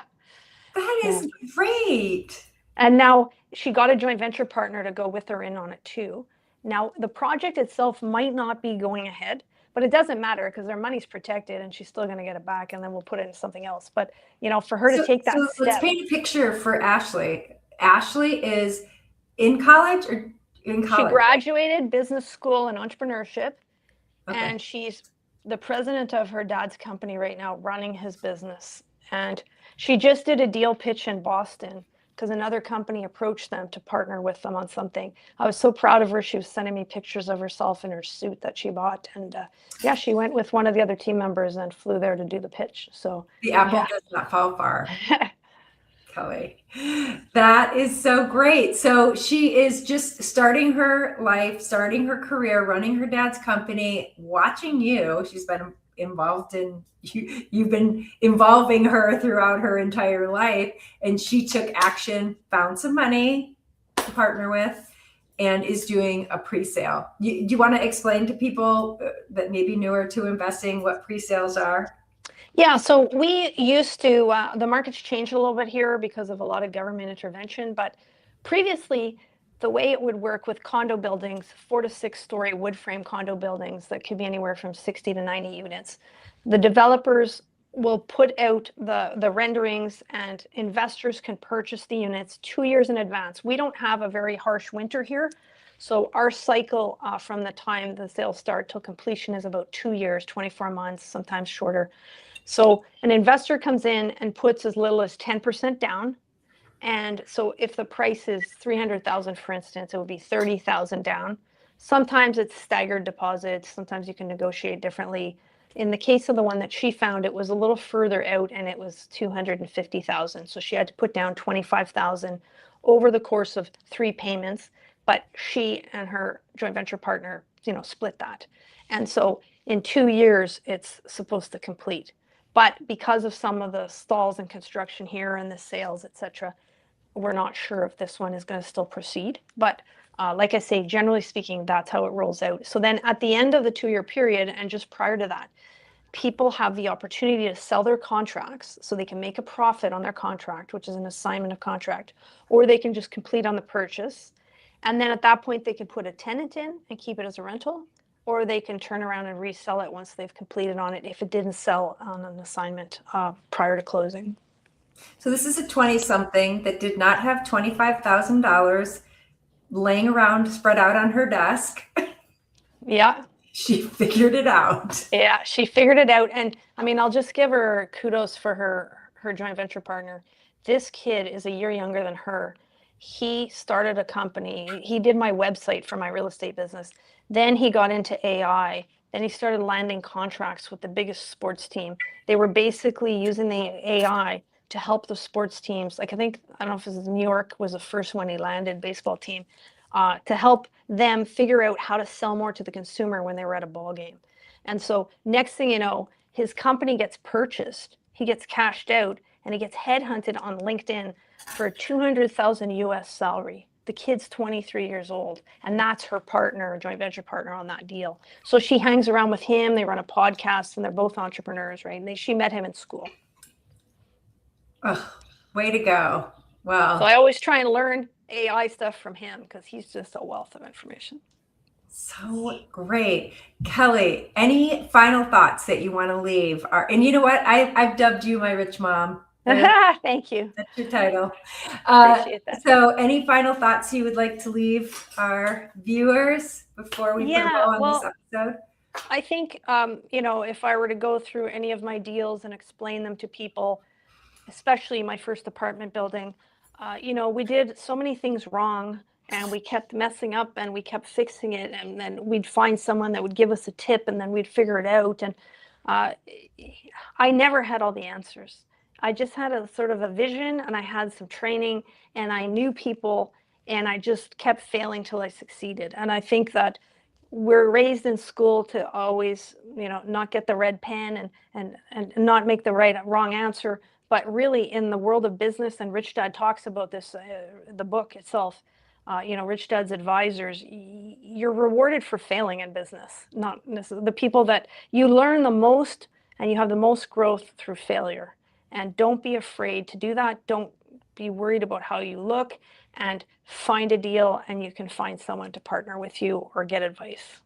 Speaker 1: That is great.
Speaker 2: And now she got a joint venture partner to go with her in on it too. Now the project itself might not be going ahead, but it doesn't matter because their money's protected and she's still going to get it back, and then we'll put it in something else. But for her to take that step.
Speaker 1: Let's paint a picture for Ashley. Ashley is in college or in college?
Speaker 2: She graduated business school and entrepreneurship, and she's the president of her dad's company right now, running his business. And she just did a deal pitch in Boston because another company approached them to partner with them on something. I was so proud of her. She was sending me pictures of herself in her suit that she bought. And she went with one of the other team members and flew there to do the pitch. So
Speaker 1: the apple does not fall far. Kelly, that is so great. So she is just starting her life, starting her career, running her dad's company, watching you. She's been involved in you've been involving her throughout her entire life, and she took action, found some money to partner with, and is doing a pre-sale. Do you want to explain to people that maybe newer to investing what pre-sales are?
Speaker 2: Yeah, so we used to, the market's changed a little bit here because of a lot of government intervention, but previously the way it would work with condo buildings, 4 to 6 story wood frame condo buildings that could be anywhere from 60 to 90 units, the developers will put out the renderings, and investors can purchase the units 2 years in advance. We don't have a very harsh winter here, so our cycle from the time the sales start till completion is about 2 years, 24 months, sometimes shorter. So an investor comes in and puts as little as 10% down. And so if the price is 300,000, for instance, it would be 30,000 down. Sometimes it's staggered deposits. Sometimes you can negotiate differently. In the case of the one that she found, it was a little further out, and it was 250,000. So she had to put down 25,000 over the course of 3 payments. But she and her joint venture partner, split that. And so in 2 years, it's supposed to complete. But because of some of the stalls in construction here and the sales, et cetera, we're not sure if this one is going to still proceed. But like I say, generally speaking, that's how it rolls out. So then at the end of the 2-year period, and just prior to that, people have the opportunity to sell their contracts so they can make a profit on their contract, which is an assignment of contract, or they can just complete on the purchase. And then at that point, they can put a tenant in and keep it as a rental, or they can turn around and resell it once they've completed on it if it didn't sell on an assignment prior to closing.
Speaker 1: So this is a 20-something that did not have $25,000 laying around, spread out on her desk.
Speaker 2: Yeah.
Speaker 1: She figured it out.
Speaker 2: Yeah, she figured it out. And I mean, I'll just give her kudos for her joint venture partner. This kid is a year younger than her. He started a company. He did my website for my real estate business. Then he got into AI. Then he started landing contracts with the biggest sports team. They were basically using the AI to help the sports teams. Like I don't know if it was New York was the first one he landed, baseball team, to help them figure out how to sell more to the consumer when they were at a ball game. And so next thing you know, his company gets purchased, he gets cashed out, and he gets headhunted on LinkedIn for a 200,000 US salary. The kid's 23 years old, and that's her partner, joint venture partner on that deal. So she hangs around with him. They run a podcast, and they're both entrepreneurs, right? And she met him in school.
Speaker 1: Oh, way to go. Wow.
Speaker 2: So I always try and learn AI stuff from him because he's just a wealth of information.
Speaker 1: So great. Kelly, any final thoughts that you want to leave? And you know what? I've dubbed you my rich mom.
Speaker 2: Thank you.
Speaker 1: That's your title.
Speaker 2: Appreciate that.
Speaker 1: So any final thoughts you would like to leave our viewers before we put a bow on this episode?
Speaker 2: I think, if I were to go through any of my deals and explain them to people, especially my first apartment building, we did so many things wrong and we kept messing up and we kept fixing it. And then we'd find someone that would give us a tip and then we'd figure it out. And I never had all the answers. I just had a sort of a vision and I had some training and I knew people and I just kept failing till I succeeded. And I think that we're raised in school to always, not get the red pen and not make the wrong answer. But really in the world of business, and Rich Dad talks about this, the book itself, Rich Dad's Advisors, you're rewarded for failing in business, not necessarily the people that you learn the most and you have the most growth through failure. And don't be afraid to do that. Don't be worried about how you look, and find a deal and you can find someone to partner with you or get advice.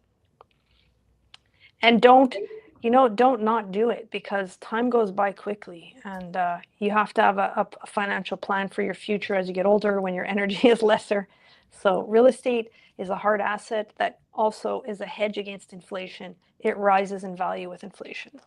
Speaker 2: And don't not do it, because time goes by quickly and you have to have a financial plan for your future as you get older when your energy is lesser. So real estate is a hard asset that also is a hedge against inflation. It rises in value with inflation.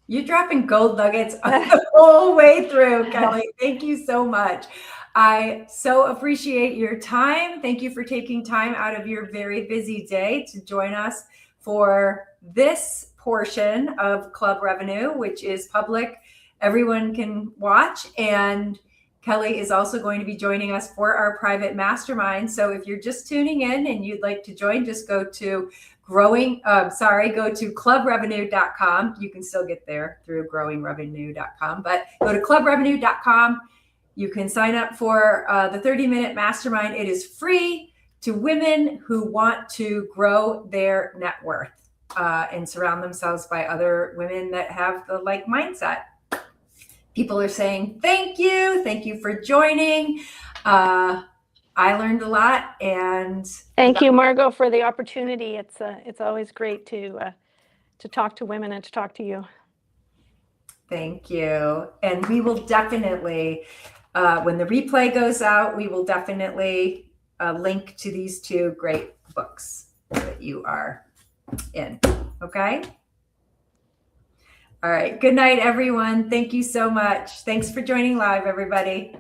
Speaker 1: You're dropping gold nuggets the whole way through, Kelly. Thank you so much. I so appreciate your time. Thank you for taking time out of your very busy day to join us for this portion of Club RVNU, which is public. Everyone can watch. And Kelly is also going to be joining us for our private mastermind. So if you're just tuning in and you'd like to join, just go to go to clubrvnu.com. You can still get there through growingrevenue.com, but go to clubrvnu.com. You can sign up for the 30-minute mastermind. It is free to women who want to grow their net worth and surround themselves by other women that have the like mindset. People are saying, thank you for joining. I learned a lot, and
Speaker 2: thank you, Margot, for the opportunity. It's always great to talk to women and to talk to you.
Speaker 1: Thank you. And we will definitely, when the replay goes out, we will definitely link to these two great books that you are in. Okay. All right. Good night, everyone. Thank you so much. Thanks for joining live, everybody.